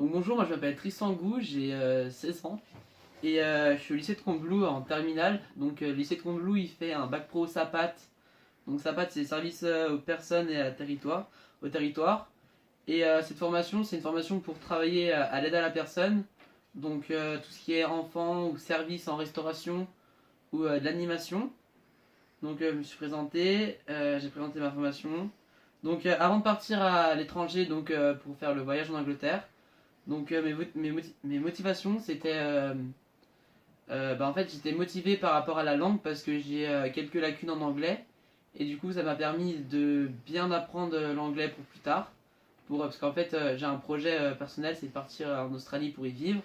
Donc bonjour, moi je m'appelle Tristan Gou, j'ai 16 ans et je suis au lycée de Combloux en terminale. Donc le lycée de Combloux il fait un bac pro SAPAT. Donc SAPAT c'est service aux personnes et au territoire. Et cette formation c'est une formation pour travailler à l'aide à la personne. Donc tout ce qui est enfant ou service en restauration ou de l'animation. Donc je me suis présenté, j'ai présenté ma formation. Donc avant de partir à l'étranger donc pour faire le voyage en Angleterre. Donc mes motivations c'était en fait j'étais motivé par rapport à la langue parce que j'ai quelques lacunes en anglais et du coup ça m'a permis de bien apprendre l'anglais pour plus tard parce qu'en fait j'ai un projet personnel, c'est de partir en Australie pour y vivre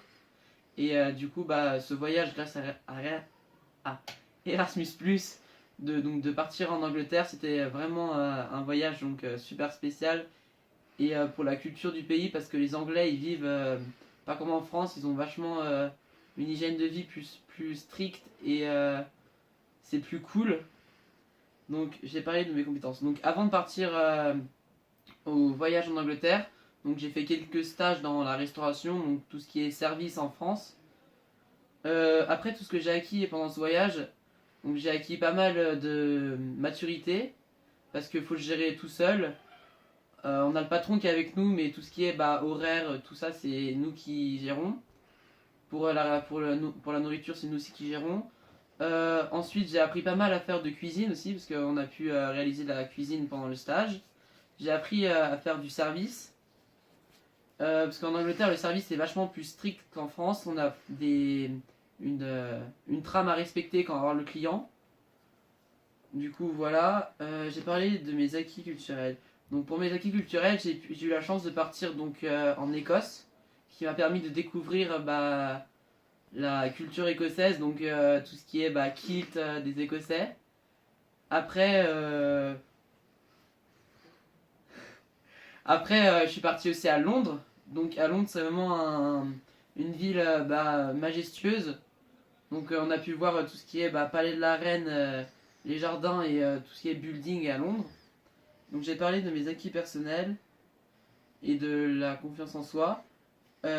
et du coup ce voyage grâce à Erasmus Plus de partir en Angleterre, c'était vraiment un voyage donc super spécial et pour la culture du pays parce que les Anglais ils vivent pas comme en France, ils ont vachement une hygiène de vie plus stricte et c'est plus cool. Donc j'ai parlé de mes compétences. Donc avant de partir au voyage en Angleterre, donc j'ai fait quelques stages dans la restauration, donc tout ce qui est service en France. Après tout ce que j'ai acquis pendant ce voyage, donc j'ai acquis pas mal de maturité parce qu'il faut le gérer tout seul. On a le patron qui est avec nous, mais tout ce qui est horaire, tout ça, c'est nous qui gérons. Pour la nourriture, c'est nous aussi qui gérons. Ensuite, j'ai appris pas mal à faire de cuisine aussi, parce qu'on a pu réaliser de la cuisine pendant le stage. J'ai appris à faire du service, parce qu'en Angleterre, le service est vachement plus strict qu'en France. On a une trame à respecter quand on va voir le client. Du coup, voilà. J'ai parlé de mes acquis culturels. Donc pour mes acquis culturels, j'ai eu la chance de partir donc en Écosse, qui m'a permis de découvrir la culture écossaise, donc tout ce qui est kilt des Écossais. Après, je suis parti aussi à Londres. Donc à Londres, c'est vraiment une ville majestueuse. Donc on a pu voir tout ce qui est Palais de la Reine, les jardins et tout ce qui est building à Londres. Donc j'ai parlé de mes acquis personnels et de la confiance en soi. J'ai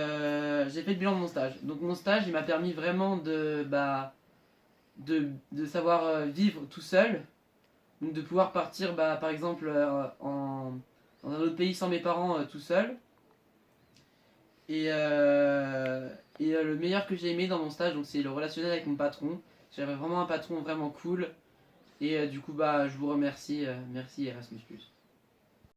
fait le bilan de mon stage. Donc mon stage, il m'a permis vraiment de savoir vivre tout seul. Donc de pouvoir partir par exemple dans un autre pays sans mes parents tout seul. Et le meilleur que j'ai aimé dans mon stage, donc c'est le relationnel avec mon patron. J'avais vraiment un patron vraiment cool. Et du coup je vous remercie. Merci Erasmus+.